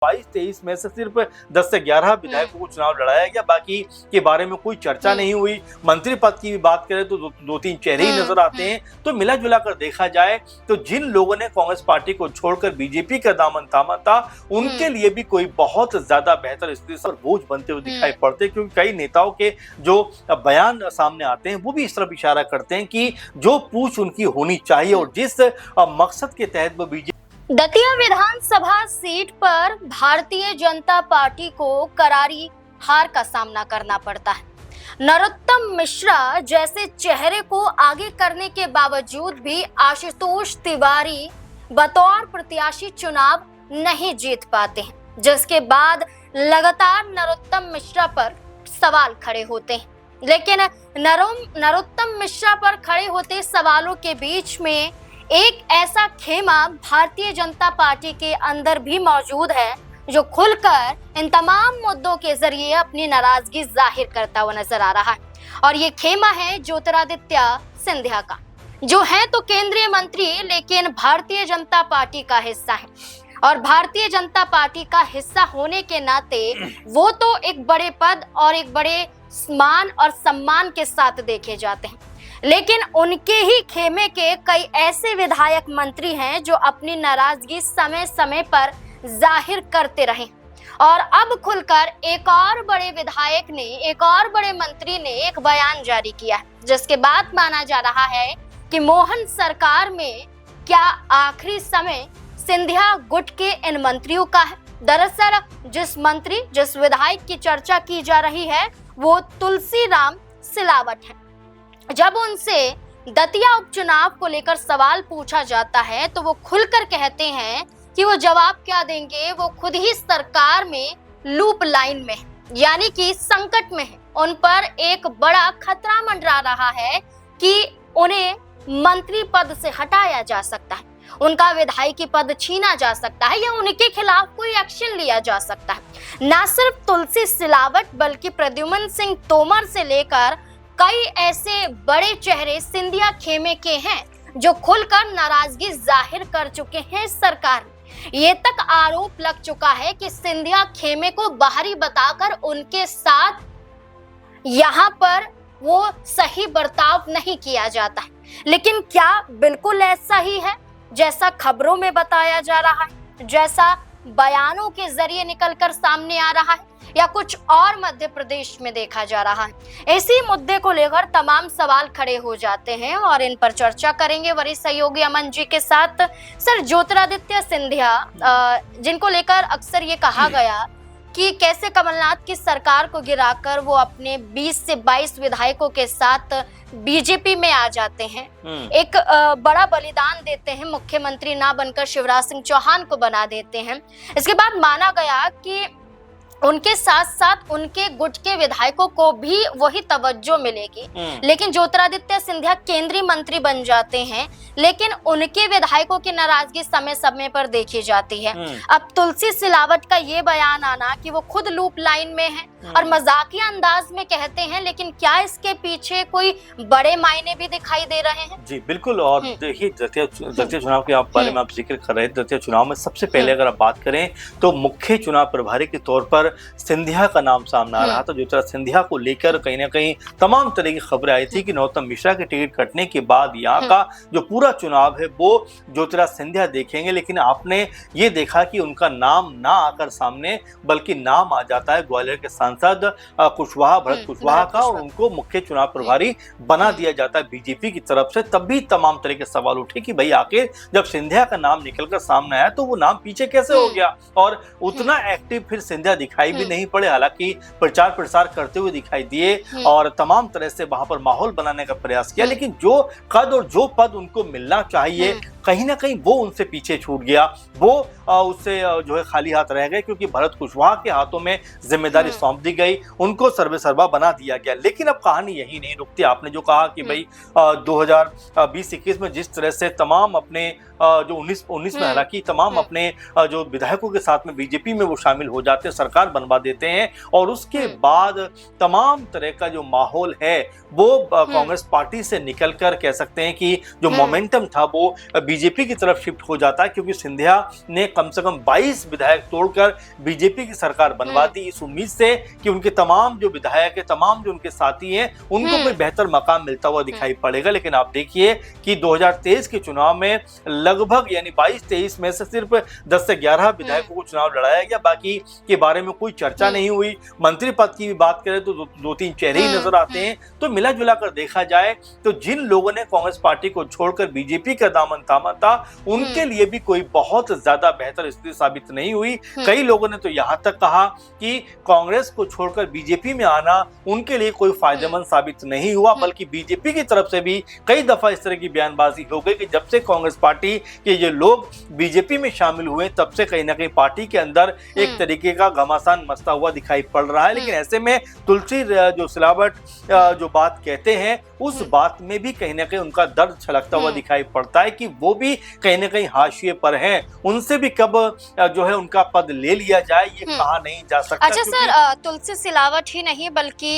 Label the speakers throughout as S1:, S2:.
S1: 22-23 में से सिर्फ 10 से 11 विधायकों को चुनाव लड़ाया गया, बाकी के बारे में कोई चर्चा नहीं हुई। मंत्री पद की भी बात करें तो दो तीन चेहरे ही नजर आते हैं। तो मिला जुला कर देखा जाए तो जिन लोगों ने कांग्रेस पार्टी को छोड़कर बीजेपी का दामन थामा था, उनके लिए भी कोई बहुत ज्यादा बेहतर स्थिति पर बोझ बनते हुए दिखाई पड़ते, क्योंकि कई नेताओं के जो बयान सामने आते हैं वो भी इस तरफ इशारा करते हैं कि जो पूछ उनकी होनी चाहिए और जिस मकसद के तहत वो बीजेपी।
S2: दतिया विधानसभा सीट पर भारतीय जनता पार्टी को करारी हार का सामना करना पड़ता है। नरोत्तम मिश्रा जैसे चेहरे को आगे करने के बावजूद भी आशुतोष तिवारी बतौर प्रत्याशी चुनाव नहीं जीत पाते हैं, जिसके बाद लगातार नरोत्तम मिश्रा पर सवाल खड़े होते हैं। लेकिन नरोत्तम मिश्रा पर खड़े होते सवालों के बीच में एक ऐसा खेमा भारतीय जनता पार्टी के अंदर भी मौजूद है जो खुलकर इन तमाम मुद्दों के जरिए अपनी नाराजगी जाहिर करता हुआ नजर आ रहा है। और ये खेमा है ज्योतिरादित्य सिंधिया का, जो है तो केंद्रीय मंत्री लेकिन भारतीय जनता पार्टी का हिस्सा है। और भारतीय जनता पार्टी का हिस्सा होने के नाते वो तो एक बड़े पद और एक बड़े मान और सम्मान के साथ देखे जाते हैं, लेकिन उनके ही खेमे के कई ऐसे विधायक मंत्री हैं जो अपनी नाराजगी समय समय पर जाहिर करते रहे। और अब खुलकर एक और बड़े विधायक ने, एक और बड़े मंत्री ने एक बयान जारी किया है, जिसके बाद माना जा रहा है कि मोहन सरकार में क्या आखिरी समय सिंधिया गुट के इन मंत्रियों का है। दरअसल जिस मंत्री, जिस विधायक की चर्चा की जा रही है वो तुलसीराम सिलावट है। जब उनसे दतिया उपचुनाव को लेकर सवाल पूछा जाता है तो वो खुलकर कहते हैं कि वो जवाब क्या देंगे, वो खुद ही सरकार में लूप लाइन में, यानी कि संकट में है। उन पर एक बड़ा खतरा मंडरा रहा है कि उन्हें मंत्री पद से हटाया जा सकता है, उनका विधायकी पद छीना जा सकता है या उनके खिलाफ कोई एक्शन लिया जा सकता है। न सिर्फ तुलसी सिलावट बल्कि प्रद्युम्न सिंह तोमर से लेकर कई ऐसे बड़े चेहरे सिंधिया खेमे के हैं जो खुलकर नाराजगी जाहिर कर चुके हैं सरकार। ये तक आरोप लग चुका है कि सिंधिया खेमे को बाहरी बताकर उनके साथ यहाँ पर वो सही बर्ताव नहीं किया जाता है। लेकिन क्या बिल्कुल ऐसा ही है जैसा खबरों में बताया जा रहा है, जैसा बयानों के जरिए निकलकर सामने आ रहा है, या कुछ और मध्य प्रदेश में देखा जा रहा है? इसी मुद्दे को लेकर तमाम सवाल खड़े हो जाते हैं और इन पर चर्चा करेंगे वरिष्ठ सहयोगी अमन जी के साथ। सर, ज्योतिरादित्य सिंधिया जिनको लेकर अक्सर ये कहा गया कि कैसे कमलनाथ की सरकार को गिराकर वो अपने 20 से 22 विधायकों के साथ बीजेपी में आ जाते हैं, एक बड़ा बलिदान देते हैं, मुख्यमंत्री ना बनकर शिवराज सिंह चौहान को बना देते हैं। इसके बाद माना गया कि उनके साथ साथ उनके गुट के विधायकों को भी वही तवज्जो मिलेगी। लेकिन ज्योतिरादित्य सिंधिया केंद्रीय मंत्री बन जाते हैं, लेकिन उनके विधायकों की नाराजगी समय समय पर देखी जाती है। अब तुलसी सिलावट का ये बयान आना कि वो खुद लूप लाइन में है और मजाकिया अंदाज में कहते हैं, लेकिन क्या इसके पीछे कोई बड़े मायने भी दिखाई दे रहे हैं?
S1: जी बिल्कुल। और देखिए, दतिया चुनाव के बारे में आप जिक्र कर रहे थे। दतिया चुनाव में सबसे पहले अगर आप बात करें तो मुख्य चुनाव प्रभारी के तौर पर सिंधिया का नाम सामने आ रहा था। ज्योतिरादित्य सिंधिया को लेकर कहीं ना कहीं तमाम तरह की खबरें आई थी कि नरोत्तम मिश्रा के टिकट कटने के बाद यहाँ का जो पूरा चुनाव है वो ज्योतिरादित्य सिंधिया देखेंगे। लेकिन आपने ये देखा कि उनका नाम ना आकर सामने, बल्कि नाम आ जाता है ग्वालियर के सांसद भरत कुशवाहा का, और उनको मुख्य चुनाव प्रभारी बना दिया जाता है बीजेपी की तरफ से। तब भी तमाम तरह के सवाल उठे कि भाई आखिर जब सिंधिया का नाम निकलकर सामने आया तो वो नाम पीछे कैसे हो गया, और उतना एक्टिव फिर सिंधिया दिखाई भी नहीं पड़े। हालांकि प्रचार प्रसार करते हुए दिखाई दिए और तमाम तरह से वहां पर माहौल बनाने का प्रयास किया, लेकिन जो कद और जो पद उनको मिलना चाहिए कहीं ना कहीं वो उनसे पीछे छूट गया। वो उससे जो है खाली हाथ रह गए, क्योंकि भरत कुशवाहा के हाथों में जिम्मेदारी सौंप दी गई, उनको सर्वेसर्वा बना दिया गया। लेकिन अब कहानी यही नहीं रुकती। आपने जो कहा कि भाई 2020-21 में जिस तरह से तमाम अपने जो 19 में हालांकि तमाम अपने जो विधायकों के साथ में बीजेपी में वो शामिल हो जाते हैं, सरकार बनवा देते हैं, और उसके बाद तमाम तरह का जो माहौल है वो कांग्रेस पार्टी से निकलकर कह सकते हैं कि जो मोमेंटम था वो बीजेपी की तरफ शिफ्ट हो जाता है, क्योंकि सिंधिया ने कम से कम 22 विधायक तोड़कर बीजेपी की सरकार बनवा दी, इस उम्मीद से कि उनके तमाम जो विधायक है, तमाम जो उनके साथी हैं, उनको कोई बेहतर मकाम मिलता हुआ दिखाई पड़ेगा। लेकिन आप देखिए कि 2023 के चुनाव में लगभग यानी 22-23 में से सिर्फ 10 से 11 विधायकों को चुनाव लड़ाया गया, बाकी के बारे में कोई चर्चा नहीं हुई। मंत्री पद की भी बात करें तो दो तीन चेहरे ही नजर आते हैं। तो मिला जुला कर देखा जाए तो जिन लोगों ने कांग्रेस पार्टी को छोड़कर बीजेपी का दामन थामा था, उनके लिए भी कोई बहुत ज्यादा बेहतर स्थिति साबित नहीं हुई। कई लोगों ने तो यहां तक कहा कि कांग्रेस को छोड़कर बीजेपी में आना उनके लिए कोई फायदेमंद साबित नहीं हुआ, बल्कि बीजेपी की तरफ से भी कई दफा इस तरह की बयानबाजी हो गई कि जब से कांग्रेस पार्टी के ये लोग बीजेपी में शामिल हुए, तब से कहीं ना कहीं पार्टी के अंदर एक तरीके का घमासान मचता हुआ दिखाई पड़ रहा है। लेकिन ऐसे में तुलसी जो सिलावट जो बात कहते हैं, उस बात में भी कहीं ना कहीं उनका दर्द छलकता हुआ दिखाई पड़ता है कि वो भी कहीं ना कहीं हाशिए पर हैं। उनसे भी कब जो है उनका पद ले लिया जाए, ये कहा नहीं जा सकता।
S2: अच्छा सर, तुलसी सिलावट ही नहीं बल्कि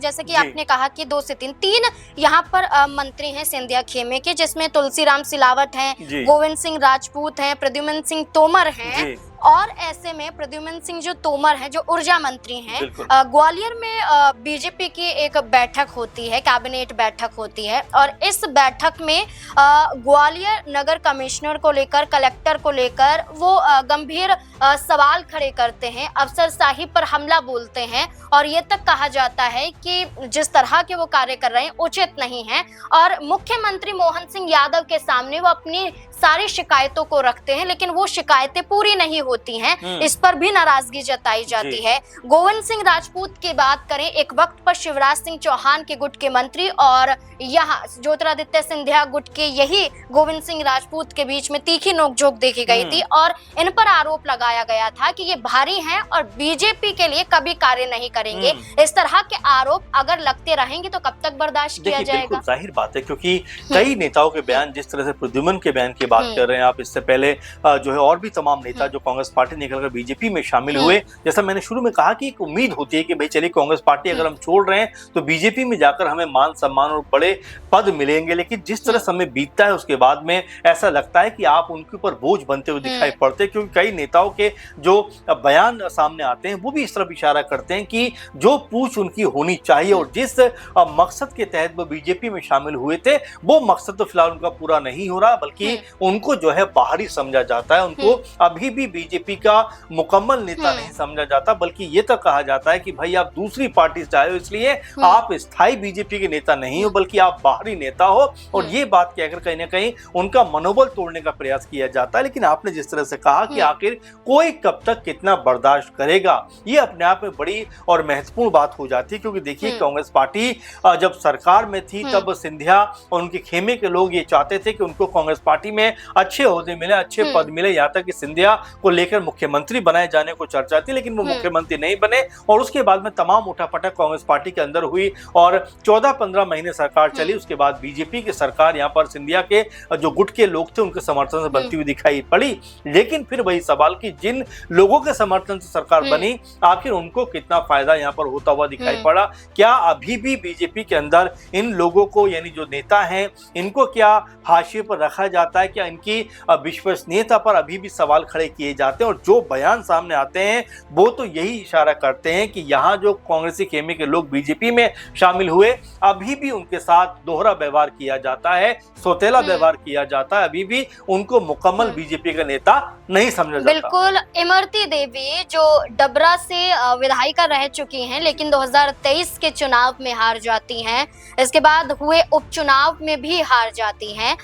S2: जैसे कि आपने कहा कि 2 से 3 यहाँ पर मंत्री हैं सिंधिया खेमे के, जिसमें तुलसीराम सिलावट हैं, गोविंद सिंह राजपूत हैं, प्रद्युम्न सिंह तोमर हैं। और ऐसे में प्रद्युम्न सिंह जो तोमर हैं, जो ऊर्जा मंत्री हैं, ग्वालियर में बीजेपी की एक बैठक होती है, कैबिनेट बैठक होती है, और इस बैठक में ग्वालियर नगर कमिश्नर को लेकर, कलेक्टर को लेकर वो गंभीर सवाल खड़े करते हैं, अफसरशाही पर हमला बोलते हैं, और ये तक कहा जाता है कि जिस तरह के वो कार्य कर रहे हैं उचित नहीं है। और मुख्यमंत्री मोहन सिंह यादव के सामने वो अपनी सारी शिकायतों को रखते हैं, लेकिन वो शिकायतें पूरी नहीं होती हैं, इस पर भी नाराजगी जताई जाती है। गोविंद सिंह राजपूत की बात करें, एक वक्त पर शिवराज सिंह चौहान के गुट के मंत्री और यहाँ ज्योतिरादित्य सिंधिया गुट के यही गोविंद सिंह राजपूत के बीच में तीखी नोकझोंक देखी गई थी, और इन पर आरोप लगाया गया था कि ये भारी हैं और बीजेपी के लिए कभी कार्य नहीं करेंगे। इस तरह के आरोप अगर लगते रहेंगे तो कब तक बर्दाश्त किया जाएगा?
S1: जाहिर बात है, क्योंकि कई नेताओं के बयान, जिस तरह से प्रद्युम्न के बयान की बात कर रहे हैं आप, इससे पहले जो है और भी तमाम नेता जो कांग्रेस पार्टी निकलकर बीजेपी में शामिल हुए, जैसा मैंने शुरू में कहा कि एक उम्मीद होती है कि भाई चलिए कांग्रेस पार्टी अगर हम छोड़ रहे हैं तो बीजेपी में जाकर हमें मान सम्मान और बड़े पद मिलेंगे। लेकिन जिस तरह समय बीतता है उसके बाद में ऐसा लगता है कि आप उनके ऊपर बोझ बनते हुए दिखाई पड़ते हैं, क्योंकि कई नेताओं के जो बयान सामने आते हैं वो भी इस तरफ इशारा करते हैं कि जो पूछ उनकी होनी चाहिए और जिस मकसद के तहत वो बीजेपी में शामिल हुए थे, वो मकसद तो फिलहाल उनका पूरा नहीं हो रहा, बल्कि उनको जो है बाहरी समझा जाता है। उनको अभी भी बीजेपी का मुकम्मल नेता नहीं समझा जाता, बल्कि ये तो कहा जाता है कि भाई आप दूसरी पार्टी से आए हो, इसलिए आप स्थायी बीजेपी के नेता नहीं हो, बल्कि आप बाहरी नेता हो। और ये बात कहकर कहीं ना कहीं उनका मनोबल तोड़ने का प्रयास किया जाता है। लेकिन आपने जिस तरह से कहा कि आखिर कोई कब तक कितना बर्दाश्त करेगा, ये अपने आप में बड़ी और महत्वपूर्ण बात हो जाती है। क्योंकि देखिए कांग्रेस पार्टी जब सरकार में थी तब सिंधिया और उनके खेमे के लोग ये चाहते थे कि उनको कांग्रेस पार्टी में अच्छे ओहदे मिले, अच्छे पद मिले, यहाँ तक कि सिंधिया को लेकर मुख्यमंत्री बनाए जाने को चर्चा थी, लेकिन वो मुख्यमंत्री नहीं बने। और उसके बाद में तमाम उठापटक कांग्रेस पार्टी के अंदर हुई और 14-15 महीने सरकार चली। उसके बाद बीजेपी की सरकार यहाँ पर सिंधिया के जो गुट के लोग थे उनके समर्थन से बनती हुई दिखाई पड़ी। लेकिन फिर वही सवाल कि जिन लोगों के समर्थन से सरकार बनी, आखिर उनको कितना फायदा यहाँ पर होता हुआ दिखाई पड़ा? क्या अभी भी बीजेपी के अंदर इन लोगों को, यानी जो नेता हैं, इनको क्या हाशिए पर रखा जाता है? क्या इनकी विश्वसनीयता पर अभी भी सवाल खड़े किए जाते हैं? और जो बयान सामने आते हैं वो तो यही इशारा करते हैं कि यहाँ जो कांग्रेसी खेमे के लोग बीजेपी में शामिल हुए, अभी भी उनके साथ दोहरा व्यवहार किया जाता है, सौतेला व्यवहार किया जाता है, अभी भी उनको मुकम्मल बीजेपी का नेता नहीं समझा जाता।
S2: बिल्कुल। इमरती देवी जो डबरा से विधायिका रह चुकी हैं, लेकिन 2023 के चुनाव में हार जाती हैं, इसके बाद हुए उपचुनाव में भी हार जाती हैं।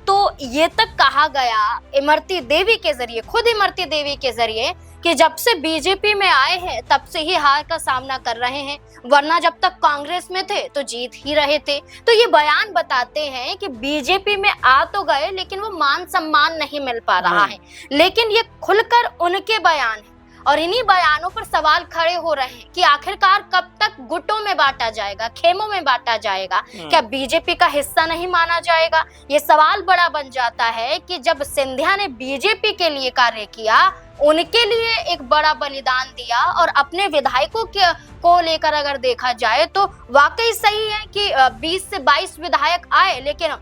S2: तो ये तक कहा गया इमरती देवी के जरिए, खुद इमरती देवी के जरिए, कि जब से बीजेपी में आए हैं तब से ही हार का सामना कर रहे हैं, वरना जब तक कांग्रेस में थे तो जीत ही रहे थे। तो ये बयान बताते हैं कि बीजेपी में आ तो गए लेकिन वो मान सम्मान नहीं मिल पा रहा है। लेकिन ये खुलकर उनके बयान है और इन्हीं बयानों पर सवाल खड़े हो रहे हैं कि आखिरकार कब तक गुटों में बांटा जाएगा, खेमों में बांटा जाएगा, क्या बीजेपी का हिस्सा नहीं माना जाएगा? ये सवाल बड़ा बन जाता है कि जब सिंधिया ने बीजेपी के लिए कार्य किया, उनके लिए एक बड़ा बलिदान दिया और अपने विधायकों को लेकर अगर देखा जाए तो वाकई सही है कि 20 से 22 विधायक आए, लेकिन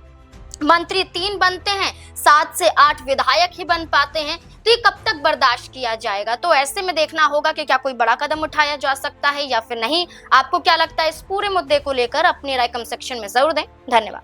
S2: मंत्री 3 बनते हैं, 7 से 8 विधायक ही बन पाते हैं, तो ये कब तक बर्दाश्त किया जाएगा? तो ऐसे में देखना होगा कि क्या कोई बड़ा कदम उठाया जा सकता है या फिर नहीं। आपको क्या लगता है इस पूरे मुद्दे को लेकर? अपनी राय कमेंट सेक्शन में जरूर दें। धन्यवाद।